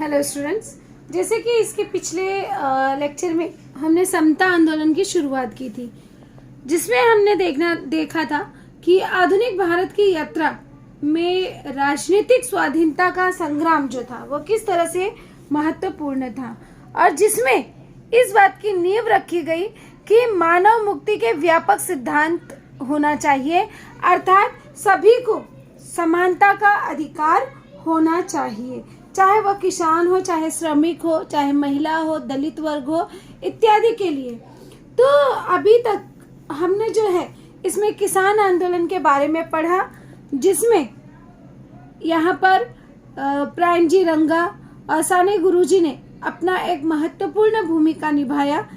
Hello students, जैसे कि इसके पिछले लेक्चर में हमने समता आंदोलन की शुरुआत की थी, जिसमें हमने देखा था कि आधुनिक भारत की यात्रा में राजनीतिक स्वाधीनता का संग्राम जो था वो किस तरह से महत्वपूर्ण था, और जिसमें इस बात की नींव रखी गई कि मानव मुक्ति के व्यापक सिद्धांत होना चाहिए, अर्थात सभी को समानता का अधिकार होना चाहिए, चाहे वह किसान हो, चाहे श्रमिक हो, चाहे महिला हो, दलित वर्ग हो इत्यादि के लिए। तो अभी तक हमने जो है इसमें किसान आंदोलन के बारे में पढ़ा, जिसमें यहाँ पर प्राणजी रंगा और साने गुरुजी ने अपना एक महत्वपूर्ण भूमिका निभाया।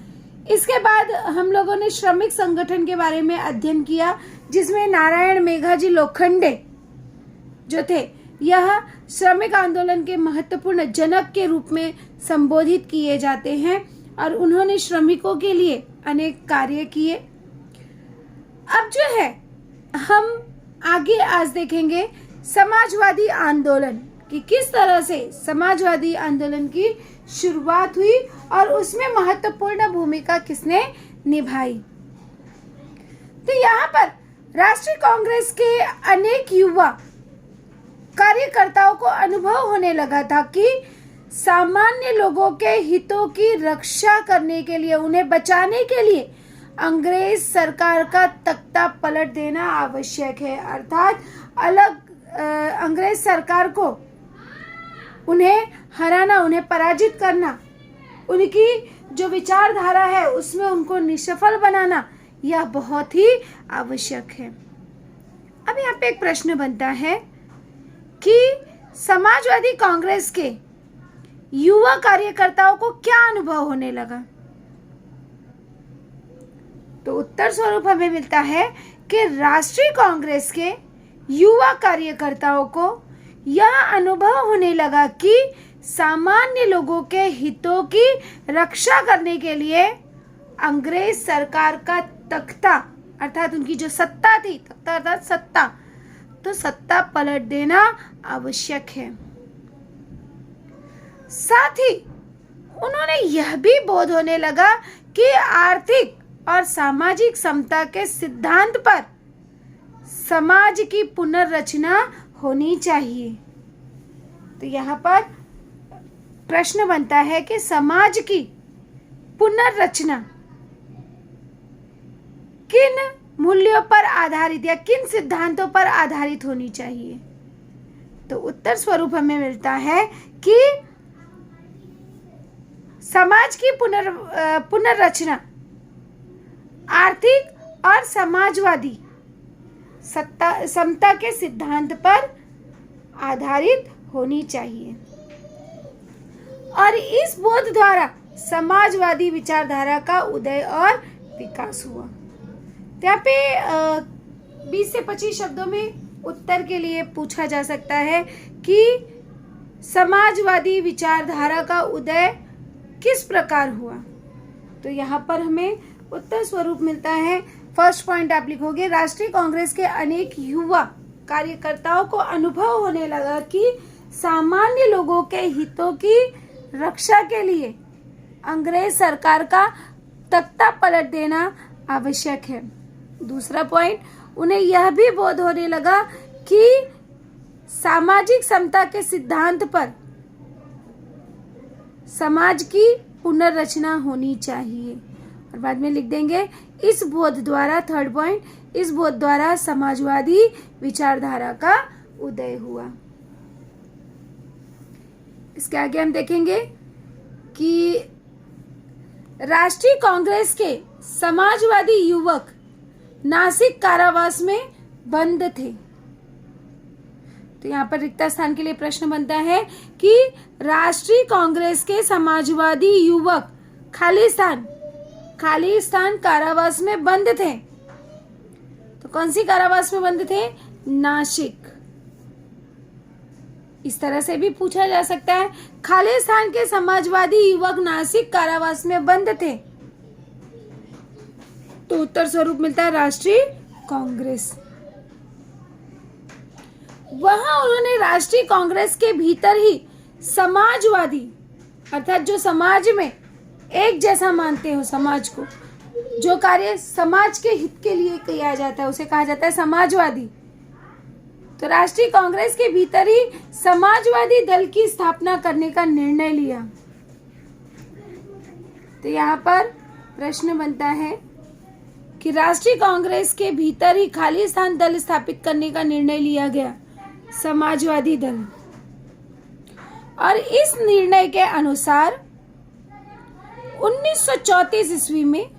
इसके बाद हम लोगों ने श्रमिक संगठन के बारे में अध्ययन किया, जिसमें नारायण मेघाजी लोखंडे जो थे यह श्रमिक आंदोलन के महत्वपूर्ण जनक के रूप में संबोधित किए जाते हैं और उन्होंने श्रमिकों के लिए अनेक कार्य किए। अब जो है हम आगे आज देखेंगे समाजवादी आंदोलन कि किस तरह से समाजवादी आंदोलन की शुरुआत हुई और उसमें महत्वपूर्ण भूमिका किसने निभाई। तो यहाँ पर राष्ट्रीय कांग्रेस के अनेक युवा कार्यकर्ताओं को अनुभव होने लगा था कि सामान्य लोगों के हितों की रक्षा करने के लिए, उन्हें बचाने के लिए अंग्रेज सरकार का तख्ता पलट देना आवश्यक है, अर्थात अंग्रेज सरकार को उन्हें हराना, उन्हें पराजित करना, उनकी जो विचारधारा है उसमें उनको निष्फल बनाना, यह बहुत ही आवश्यक है। अब यहाँ पे एक प्रश्न बनता है कि समाजवादी कांग्रेस के युवा कार्यकर्ताओं को क्या अनुभव होने लगा। तो उत्तर स्वरूप हमें मिलता है कि राष्ट्रीय कांग्रेस के युवा कार्यकर्ताओं को यह अनुभव होने लगा कि सामान्य लोगों के हितों की रक्षा करने के लिए अंग्रेज सरकार का तख्ता, अर्थात उनकी जो सत्ता थी, तख्ता अर्थात सत्ता, तो सत्ता पलट देना आवश्यक है। साथ ही उन्होंने यह भी बोध होने लगा कि आर्थिक और सामाजिक समता के सिद्धांत पर समाज की पुनर्रचना होनी चाहिए। तो यहाँ पर प्रश्न बनता है कि समाज की पुनर्रचना किन मूल्यों पर आधारित या किन सिद्धांतों पर आधारित होनी चाहिए। तो उत्तर स्वरूप हमें मिलता है कि समाज की पुनर्रचना आर्थिक और समाजवादी समता के सिद्धांत पर आधारित होनी चाहिए, और इस बोध द्वारा समाजवादी विचारधारा का उदय और विकास हुआ। यहाँ पे 20 से 25 शब्दों में उत्तर के लिए पूछा जा सकता है कि समाजवादी विचारधारा का उदय किस प्रकार हुआ। तो यहाँ पर हमें उत्तर स्वरूप मिलता है। फर्स्ट पॉइंट आप लिखोगे, राष्ट्रीय कांग्रेस के अनेक युवा कार्यकर्ताओं को अनुभव होने लगा कि सामान्य लोगों के हितों की रक्षा के लिए अंग्रेज सरकार का तख्ता पलट देना आवश्यक है। दूसरा पॉइंट, उन्हें यह भी बोध होने लगा कि सामाजिक समता के सिद्धांत पर समाज की पुनर्रचना होनी चाहिए, और बाद में लिख देंगे इस बोध द्वारा, थर्ड पॉइंट, इस बोध द्वारा समाजवादी विचारधारा का उदय हुआ। इसके आगे हम देखेंगे कि राष्ट्रीय कांग्रेस के समाजवादी युवक नासिक कारावास में बंद थे। तो यहाँ पर रिक्त स्थान के लिए प्रश्न बनता है कि राष्ट्रीय कांग्रेस के समाजवादी युवक खालिस्तान कारावास में बंद थे। तो कौन सी कारावास में बंद थे? नासिक। इस तरह से भी पूछा जा सकता है, खालिस्तान के समाजवादी युवक नासिक कारावास में बंद थे। तो उत्तर स्वरूप मिलता है राष्ट्रीय कांग्रेस। वहां उन्होंने राष्ट्रीय कांग्रेस के भीतर ही समाजवादी, अर्थात जो समाज में एक जैसा मानते हो, समाज को, जो कार्य समाज के हित के लिए किया जाता है उसे कहा जाता है समाजवादी। तो राष्ट्रीय कांग्रेस के भीतर ही समाजवादी दल की स्थापना करने का निर्णय लिया। तो यहाँ पर प्रश्न बनता है कि राष्ट्रीय कांग्रेस के भीतर ही खालिस्तान दल स्थापित करने का निर्णय लिया गया, समाजवादी दल। और इस निर्णय के अनुसार 1934 ईस्वी में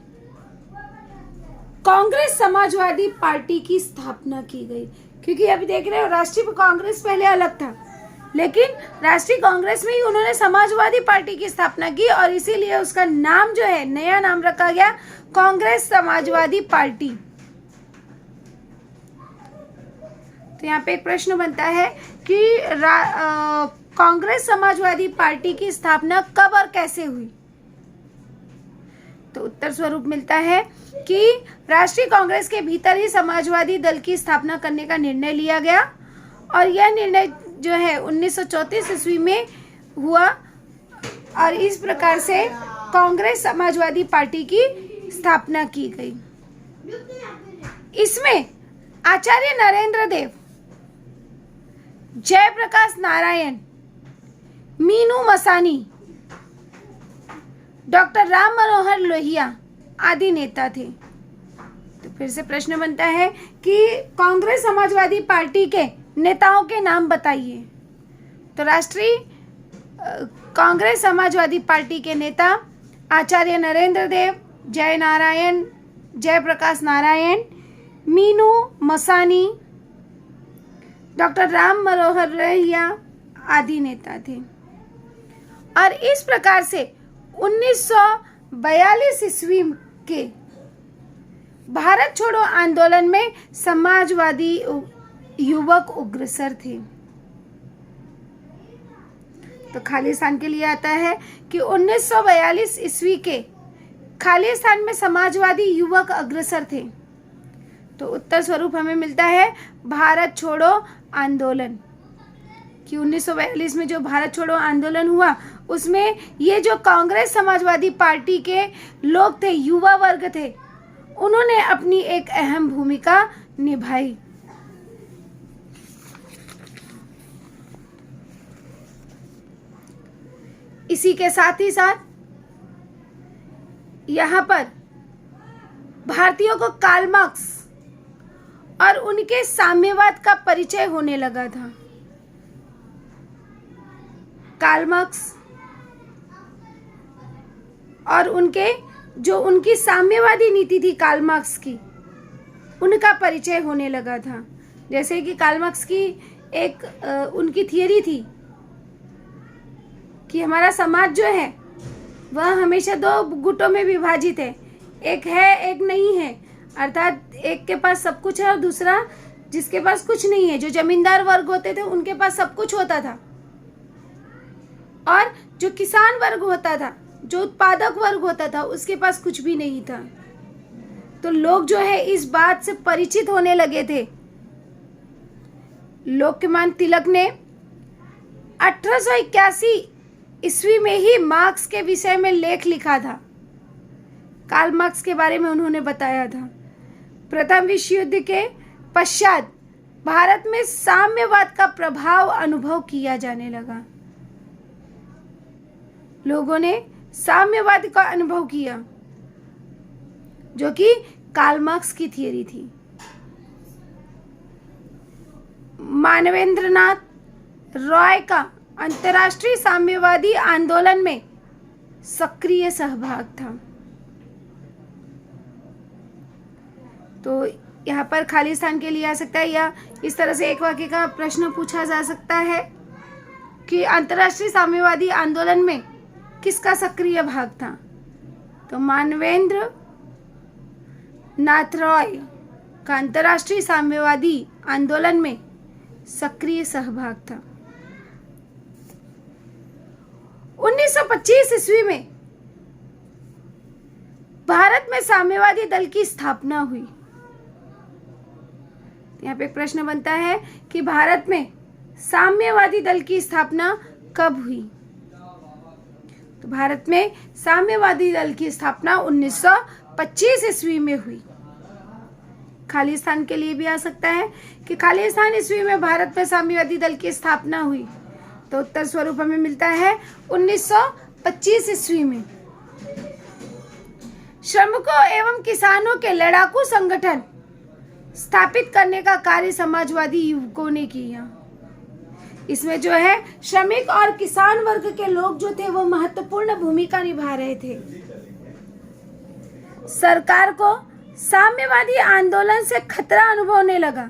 कांग्रेस समाजवादी पार्टी की स्थापना की गई। क्योंकि अभी देख रहे हो राष्ट्रीय कांग्रेस पहले अलग था, लेकिन राष्ट्रीय कांग्रेस में ही उन्होंने समाजवादी पार्टी की स्थापना की और इसीलिए उसका नाम जो है, नया नाम रखा गया कांग्रेस समाजवादी पार्टी। तो यहाँ पे एक प्रश्न बनता है कि कांग्रेस समाजवादी पार्टी की स्थापना कब और कैसे हुई। तो उत्तर स्वरूप मिलता है कि राष्ट्रीय कांग्रेस के भीतर ही समाजवादी दल की स्थापना करने का निर्णय लिया गया और यह निर्णय जो है 1934 ईस्वी में हुआ और इस प्रकार से कांग्रेस समाजवादी पार्टी की स्थापना की गई। इसमें आचार्य नरेंद्र देव, जयप्रकाश नारायण, मीनू मसानी, डॉक्टर राम मनोहर लोहिया आदि नेता थे। तो फिर से प्रश्न बनता है कि कांग्रेस समाजवादी पार्टी के नेताओं के नाम बताइए। तो राष्ट्रीय कांग्रेस समाजवादी पार्टी के नेता आचार्य नरेंद्र देव, जयप्रकाश नारायण, मीनू मसानी, डॉक्टर राम मनोहर लोहिया आदि नेता थे। और इस प्रकार से 1942 ईस्वी के भारत छोड़ो आंदोलन में समाजवादी युवक अग्रसर थे। तो खालिस्तान के लिए आता है कि 1942 ईस्वी के खालिस्तान में समाजवादी युवक अग्रसर थे। तो उत्तर स्वरूप हमें मिलता है भारत छोड़ो आंदोलन, कि 1942 में जो भारत छोड़ो आंदोलन हुआ उसमें ये जो कांग्रेस समाजवादी पार्टी के लोग थे, युवा वर्ग थे, उन्होंने अपनी एक अहम भूमिका निभाई। इसी के साथ ही साथ यहाँ पर भारतीयों को कार्ल मार्क्स और उनके साम्यवाद का परिचय होने लगा था। कार्ल मार्क्स और उनकी साम्यवादी नीति थी कार्ल मार्क्स की, उनका परिचय होने लगा था। जैसे कि कार्ल मार्क्स की एक उनकी थियरी थी कि हमारा समाज जो है वह हमेशा दो गुटों में विभाजित है, एक है एक नहीं है। अर्थात एक के पास सब कुछ है और दूसरा जिसके पास कुछ नहीं है। जो जमींदार वर्ग होते थे उनके पास सब कुछ होता था और जो किसान वर्ग होता था, जो उत्पादक वर्ग होता था, उसके पास कुछ भी नहीं था। तो लोग जो है इस बात से परिचित होने लगे थे। लोकमान्य तिलक ने 1881 ईस्वी में ही मार्क्स के विषय में लेख लिखा था। कार्ल मार्क्स के बारे में उन्होंने बताया था। प्रथम विश्व युद्ध के पश्चात भारत में साम्यवाद का प्रभाव अनुभव किया जाने लगा। लोगों ने साम्यवाद का अनुभव किया, जो कि कार्ल मार्क्स की थियरी थी। मानवेंद्रनाथ रॉय का अंतर्राष्ट्रीय साम्यवादी आंदोलन में सक्रिय सहभाग था। तो यहाँ पर खालिस्तान के लिए आ सकता है, या इस तरह से एक वाक्य का प्रश्न पूछा जा सकता है कि अंतर्राष्ट्रीय साम्यवादी आंदोलन में किसका सक्रिय भाग था। तो मानवेंद्र नाथ रॉय का अंतर्राष्ट्रीय साम्यवादी आंदोलन में सक्रिय सहभाग था। 1925 ईस्वी में भारत में साम्यवादी दल की स्थापना हुई। यहाँ पे एक प्रश्न बनता है कि भारत में साम्यवादी दल की स्थापना कब हुई? तो भारत में साम्यवादी दल की स्थापना 1925 ईस्वी में हुई। खालिस्तान के लिए भी आ सकता है कि खालिस्तान ईस्वी में भारत में साम्यवादी दल की स्थापना हुई, तो उत्तर स्वरूप हमें मिलता है 1925 ईस्वी में। श्रमिकों एवं किसानों के लड़ाकू संगठन स्थापित करने का कार्य समाजवादी युवकों ने किया। इसमें जो है श्रमिक और किसान वर्ग के लोग जो थे वो महत्वपूर्ण भूमिका निभा रहे थे। सरकार को साम्यवादी आंदोलन से खतरा अनुभव होने लगा।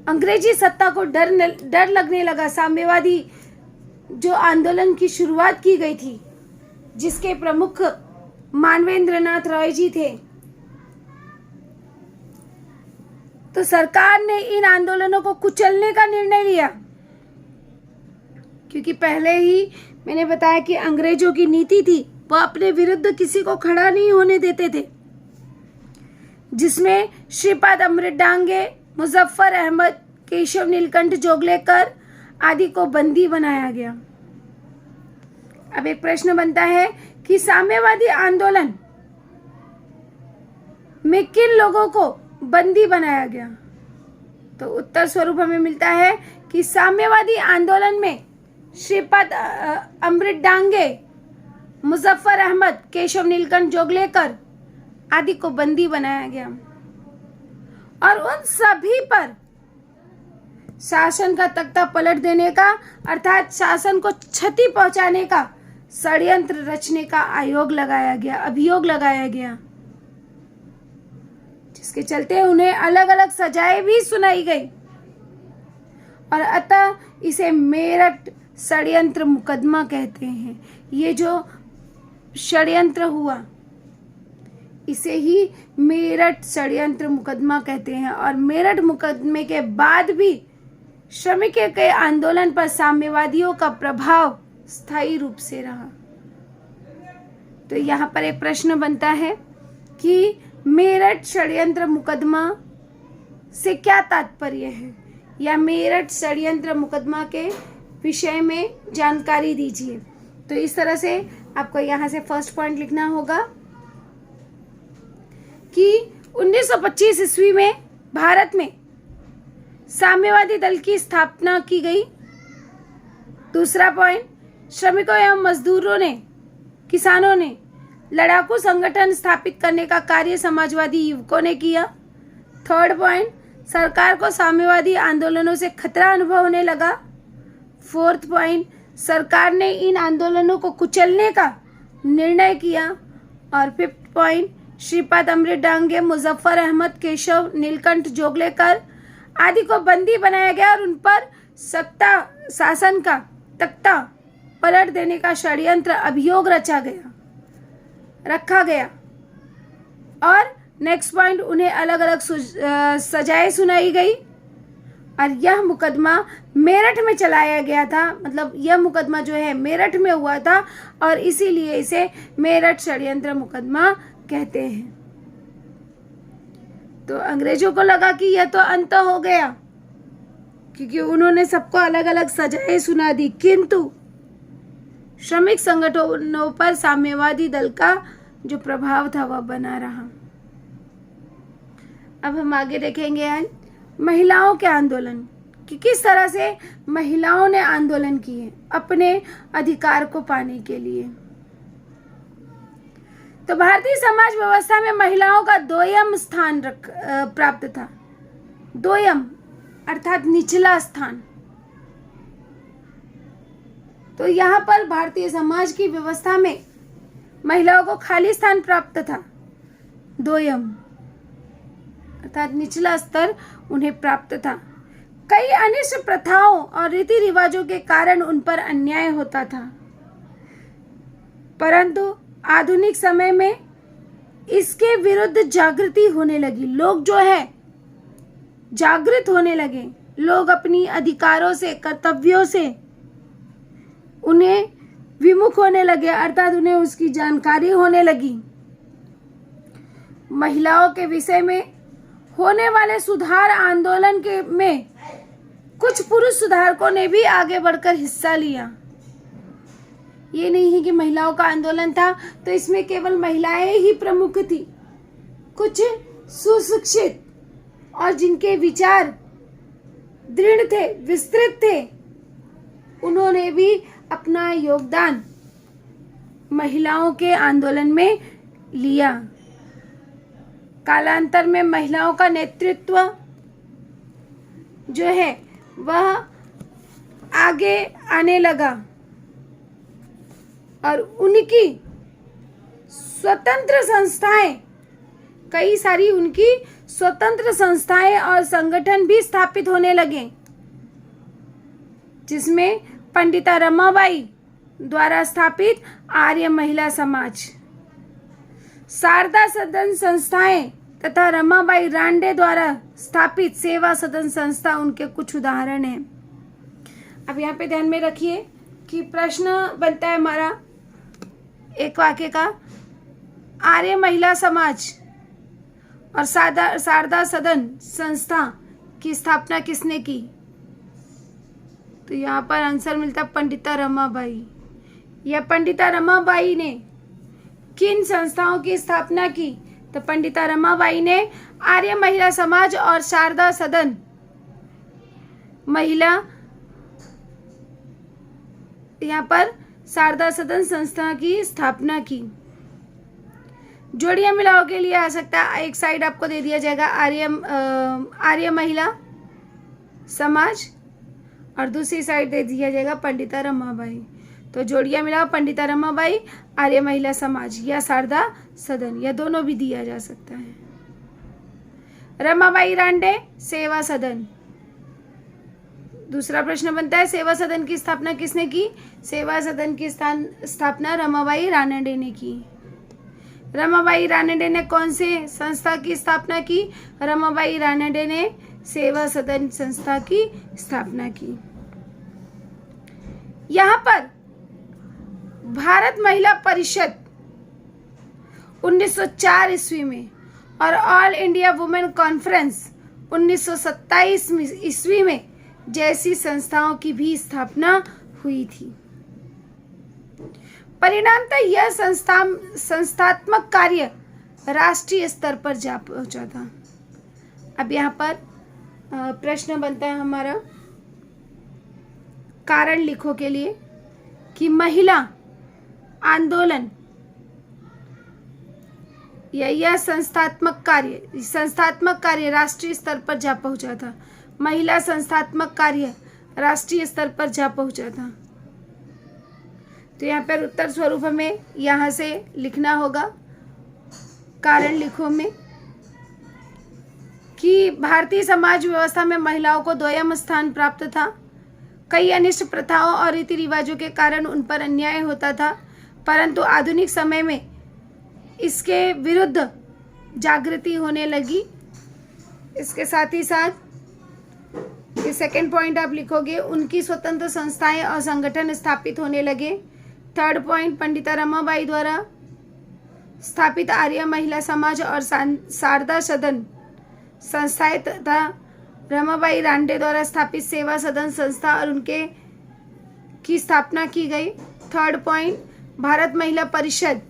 अंग्रेजी सत्ता को डर लगने लगा। साम्यवादी जो आंदोलन की शुरुआत की गई थी, जिसके प्रमुख मानवेंद्र नाथ रॉय जी थे, तो सरकार ने इन आंदोलनों को कुचलने का निर्णय लिया, क्योंकि पहले ही मैंने बताया कि अंग्रेजों की नीति थी, वह अपने विरुद्ध किसी को खड़ा नहीं होने देते थे, जिसमें श्रीपाद अमृत डांगे, मुजफ्फर अहमद, केशव नीलकंठ जोगलेकर आदि को बंदी बनाया गया। अब एक प्रश्न बनता है कि साम्यवादी आंदोलन में किन लोगों को बंदी बनाया गया? तो उत्तर स्वरूप हमें मिलता है कि साम्यवादी आंदोलन में श्रीपाद अमृत डांगे, मुजफ्फर अहमद, केशव नीलकंठ जोगलेकर आदि को बंदी बनाया गया और उन सभी पर शासन का तख्ता पलट देने का, अर्थात शासन को क्षति पहुंचाने का षड्यंत्र रचने का अभियोग लगाया गया, जिसके चलते उन्हें अलग अलग सजाएं भी सुनाई गई और अतः इसे मेरठ षड्यंत्र मुकदमा कहते हैं। ये जो षड्यंत्र हुआ इसे ही मेरठ षड्यंत्र मुकदमा कहते हैं। और मेरठ मुकदमे के बाद भी श्रमिकों के आंदोलन पर साम्यवादियों का प्रभाव स्थायी रूप से रहा। तो यहाँ पर एक प्रश्न बनता है कि मेरठ षड्यंत्र मुकदमा से क्या तात्पर्य है, या मेरठ षड्यंत्र मुकदमा के विषय में जानकारी दीजिए। तो इस तरह से आपको यहाँ से फर्स्ट पॉइंट लिखना होगा कि 1925 ईस्वी में भारत में साम्यवादी दल की स्थापना की गई। दूसरा पॉइंट, श्रमिकों एवं मजदूरों ने, किसानों ने लड़ाकू संगठन स्थापित करने का कार्य समाजवादी युवकों ने किया। थर्ड पॉइंट, सरकार को साम्यवादी आंदोलनों से खतरा अनुभव होने लगा। फोर्थ पॉइंट, सरकार ने इन आंदोलनों को कुचलने का निर्णय किया। और फिफ्थ पॉइंट, श्रीपाद अमृत डांगे, मुजफ्फर अहमद, केशव नीलकंठ जोगलेकर आदि को बंदी बनाया गया और उन पर शासन का तख्ता पलट देने का षड्यंत्र अभियोग रखा गया। और नेक्स्ट पॉइंट, उन्हें अलग अलग सजाएं सुनाई गई और यह मुकदमा मेरठ में चलाया गया था। मतलब यह मुकदमा जो है मेरठ में हुआ था और इसीलिए इसे मेरठ षड्यंत्र मुकदमा कहते हैं। तो अंग्रेजों को लगा कि यह तो अंत हो गया, क्योंकि उन्होंने सबको अलग अलग सजाएं सुना दी, किंतु श्रमिक संगठनों पर साम्यवादी दल का जो प्रभाव था वह बना रहा। अब हम आगे देखेंगे आज महिलाओं के आंदोलन कि किस तरह से महिलाओं ने आंदोलन किए अपने अधिकार को पाने के लिए। तो भारतीय समाज व्यवस्था में महिलाओं का दोयम स्थान प्राप्त था। दोयम अर्थात निचला स्थान। तो यहाँ पर भारतीय समाज की व्यवस्था में महिलाओं को खाली स्थान प्राप्त था। दोयम अर्थात निचला स्तर उन्हें प्राप्त था। कई अनिष्ट प्रथाओं और रीति रिवाजों के कारण उन पर अन्याय होता था, परंतु आधुनिक समय में इसके विरुद्ध जागृति होने लगी। लोग जो है जागृत होने लगे। लोग अपनी अधिकारों से, कर्तव्यों से उन्हें विमुख होने लगे, अर्थात उन्हें उसकी जानकारी होने लगी। महिलाओं के विषय में होने वाले सुधार आंदोलन में कुछ पुरुष सुधारकों ने भी आगे बढ़कर हिस्सा लिया। ये नहीं है कि महिलाओं का आंदोलन था तो इसमें केवल महिलाएं ही प्रमुख थी। कुछ सुशिक्षित और जिनके विचार दृढ़ थे, विस्तृत थे, उन्होंने भी अपना योगदान महिलाओं के आंदोलन में लिया। कालांतर में महिलाओं का नेतृत्व जो है वह आगे आने लगा और उनकी स्वतंत्र संस्थाएं, कई सारी उनकी स्वतंत्र संस्थाएं और संगठन भी स्थापित होने लगे, जिसमें पंडिता रमाबाई द्वारा स्थापित आर्य महिला समाज, शारदा सदन संस्थाएं तथा रमाबाई रांडे द्वारा स्थापित सेवा सदन संस्था उनके कुछ उदाहरण हैं। अब यहाँ पे ध्यान में रखिए कि प्रश्न बनता है हमारा एक वाक्य का, आर्य महिला समाज और शारदा सदन संस्था की स्थापना किसने की? तो यहाँ पर आंसर मिलता पंडिता रमाबाई। या पंडिता रमाबाई ने किन संस्थाओं की स्थापना की? तो पंडिता रमाबाई ने आर्य महिला समाज और शारदा सदन महिला, यहाँ पर शारदा सदन संस्था की स्थापना की। जोड़ियां मिलाओ के लिए आ सकता है, एक साइड आपको दे दिया जाएगा आर्य महिला समाज और दूसरी साइड दे दिया जाएगा पंडिता रमाबाई। तो जोड़ियां मिलाओ, पंडिता रमाबाई, आर्य महिला समाज या शारदा सदन, या दोनों भी दिया जा सकता है। रमाबाई रांडे सेवा सदन। दूसरा प्रश्न बनता है सेवा सदन की स्थापना किसने की? सेवा सदन की स्थापना रमाबाई रानडे ने की। रमाबाई रानडे ने कौन से संस्था की स्थापना की? रमाबाई रानडे ने सेवा सदन संस्था की स्थापना की। यहाँ पर भारत महिला परिषद 1904 ईस्वी में और ऑल इंडिया वुमेन कॉन्फ्रेंस 1927 ईस्वी में जैसी संस्थाओं की भी स्थापना हुई थी। परिणामतः यह संस्थात्मक कार्य राष्ट्रीय स्तर पर जा पहुंचा था। अब यहाँ पर प्रश्न बनता है हमारा, कारण लिखो के लिए कि महिला आंदोलन या यह संस्थात्मक कार्य राष्ट्रीय स्तर पर जा पहुंचा था। महिला संस्थात्मक कार्य राष्ट्रीय स्तर पर जा पहुंचा था। तो यहाँ पर उत्तर स्वरूप हमें यहाँ से लिखना होगा, कारण लिखो में, कि भारतीय समाज व्यवस्था में महिलाओं को द्वयम स्थान प्राप्त था। कई अनिष्ट प्रथाओं और रीति रिवाजों के कारण उन पर अन्याय होता था, परंतु आधुनिक समय में इसके विरुद्ध जागृति होने लगी। इसके साथ ही साथ ये सेकंड पॉइंट आप लिखोगे, उनकी स्वतंत्र संस्थाएं और संगठन स्थापित होने लगे। थर्ड पॉइंट, पंडिता रमाबाई द्वारा स्थापित आर्य महिला समाज और शारदा सदन संस्थाएं तथा रमाबाई रांडे द्वारा स्थापित सेवा सदन संस्था और उनके की स्थापना की गई। थर्ड पॉइंट, भारत महिला परिषद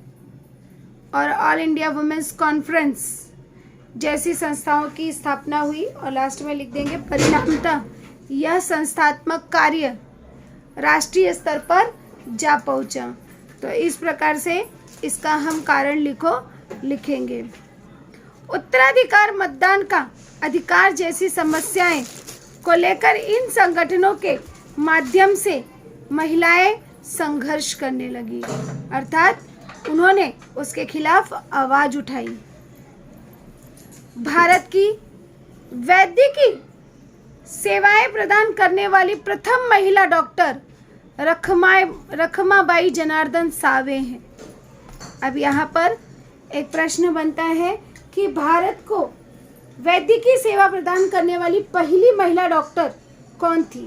और ऑल इंडिया वुमेन्स कॉन्फ्रेंस जैसी संस्थाओं की स्थापना हुई। और लास्ट में लिख देंगे, परिणामतः यह संस्थात्मक कार्य राष्ट्रीय स्तर पर जा पहुंचा। तो इस प्रकार से इसका हम कारण लिखेंगे। उत्तराधिकार, मतदान का अधिकार जैसी समस्याएं को लेकर इन संगठनों के माध्यम से महिलाएं संघर्ष करने लगी, अर्थात उन्होंने उसके खिलाफ आवाज उठाई। भारत की वैद्यकीय सेवाएं प्रदान करने वाली प्रथम महिला डॉक्टर रखमाबाई जनार्दन सावे हैं। अब यहाँ पर एक प्रश्न बनता है कि भारत को वैद्यकीय सेवा प्रदान करने वाली पहली महिला डॉक्टर कौन थी?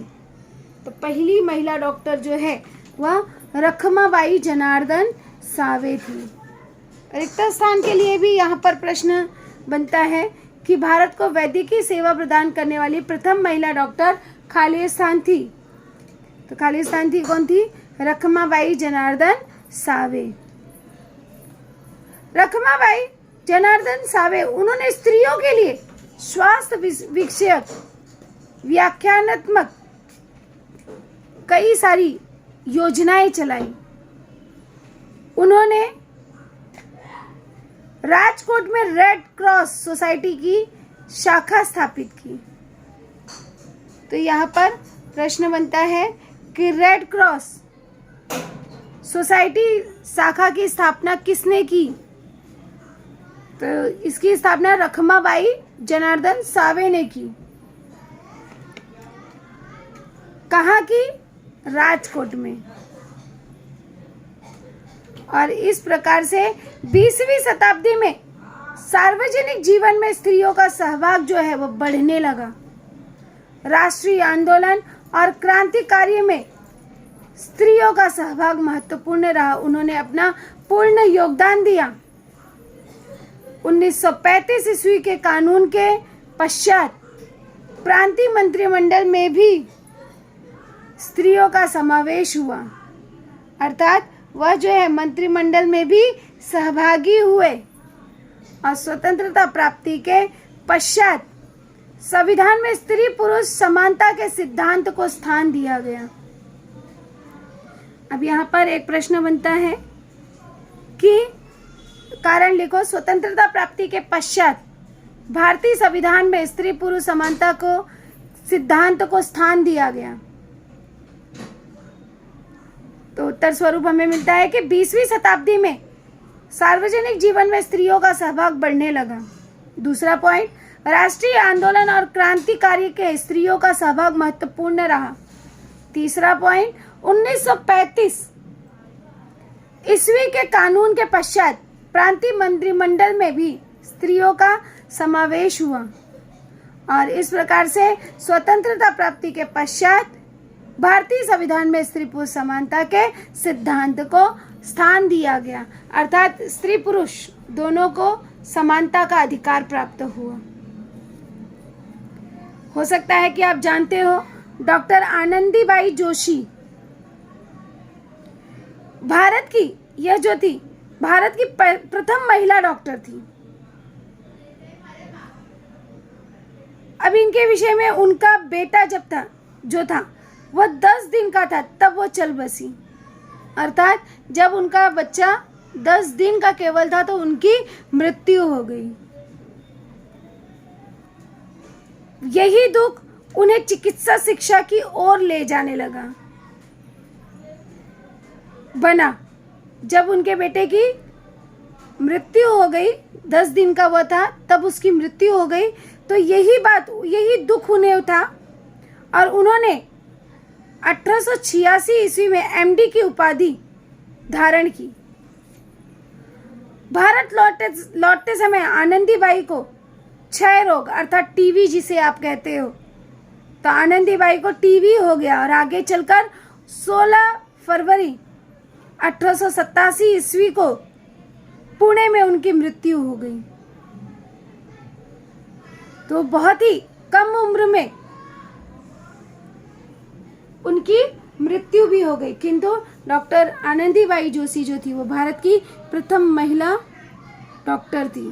तो पहली महिला डॉक्टर जो है वह रखमाबाई जनार्दन सावे थी। रिक्त स्थान के लिए भी यहाँ पर प्रश्न बनता है कि भारत को वैद्यकीय सेवा प्रदान करने वाली प्रथम महिला डॉक्टर खाली स्थान थी। तो खाली स्थान थी कौन थी? रखमाबाई जनार्दन सावे। रखमाबाई जनार्दन सावे, उन्होंने स्त्रियों के लिए स्वास्थ्य विषयक व्याख्यानात्मक कई सारी योजनाएं चलाई। उन्होंने राजकोट में रेड क्रॉस सोसाइटी की शाखा स्थापित की। तो यहाँ पर प्रश्न बनता है कि रेड क्रॉस सोसाइटी शाखा की स्थापना किसने की? तो इसकी स्थापना रखमाबाई जनार्दन सावे ने की। कहाँ की? राजकोट में। और इस प्रकार से 20वीं शताब्दी में सार्वजनिक जीवन में स्त्रियों का सहभाग जो है वो बढ़ने लगा। राष्ट्रीय आंदोलन और क्रांति कार्य में स्त्रियों का सहभाग महत्वपूर्ण रहा। उन्होंने अपना पूर्ण योगदान दिया। 1935 ईस्वी के कानून के पश्चात प्रांतीय मंत्रिमंडल में भी स्त्रियों का समावेश हुआ, अर्थात वह जो है मंत्रिमंडल में भी सहभागी हुए। और स्वतंत्रता प्राप्ति के पश्चात संविधान में स्त्री पुरुष समानता के सिद्धांत को स्थान दिया गया। अब यहाँ पर एक प्रश्न बनता है कि कारण लिखो। स्वतंत्रता प्राप्ति के पश्चात भारतीय संविधान में स्त्री पुरुष समानता को सिद्धांत को स्थान दिया गया। तो उत्तर स्वरूप हमें मिलता है कि 20वीं शताब्दी में सार्वजनिक जीवन में स्त्रियों का सहभाग बढ़ने लगा। दूसरा पॉइंट, राष्ट्रीय आंदोलन और क्रांति कार्य के स्त्रियों का सहभाग महत्वपूर्ण रहा। तीसरा पॉइंट, 1935 ईस्वी के कानून के पश्चात प्रांतीय मंत्रिमंडल में भी स्त्रियों का समावेश हुआ। और इस प्रकार से स्वतंत्रता प्राप्ति के पश्चात भारतीय संविधान में स्त्री पुरुष समानता के सिद्धांत को स्थान दिया गया, अर्थात स्त्री पुरुष दोनों को समानता का अधिकार प्राप्त हुआ। हो सकता है कि आप जानते हो, डॉक्टर आनंदीबाई जोशी भारत की यह जो थी भारत की प्रथम महिला डॉक्टर थी। अब इनके विषय में, उनका बेटा जो था वह 10 दिन का था तब वो चल बसी, अर्थात जब उनका बच्चा 10 दिन का केवल था तो उनकी मृत्यु हो गई। यही दुख उन्हें चिकित्सा शिक्षा की ओर ले जाने लगा बना। जब उनके बेटे की मृत्यु हो गई, 10 दिन का वो था तब उसकी मृत्यु हो गई, तो यही दुख उन्हें उठा और उन्होंने 1886 ईस्वी में एमडी की उपाधि धारण की। भारत लौटते समय आनंदीबाई को क्षय रोग अर्थात टीबी जिसे आप कहते हो, तो आनंदीबाई को टीबी हो गया और आगे चलकर 16 फरवरी 1887 ईस्वी को पुणे में उनकी मृत्यु हो गई। तो बहुत ही कम उम्र में उनकी मृत्यु भी हो गई, किंतु डॉक्टर आनंदीबाई जोशी जो थी वो भारत की प्रथम महिला डॉक्टर थी।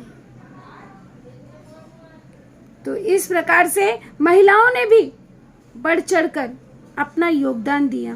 तो इस प्रकार से महिलाओं ने भी बढ़ चढ़कर अपना योगदान दिया।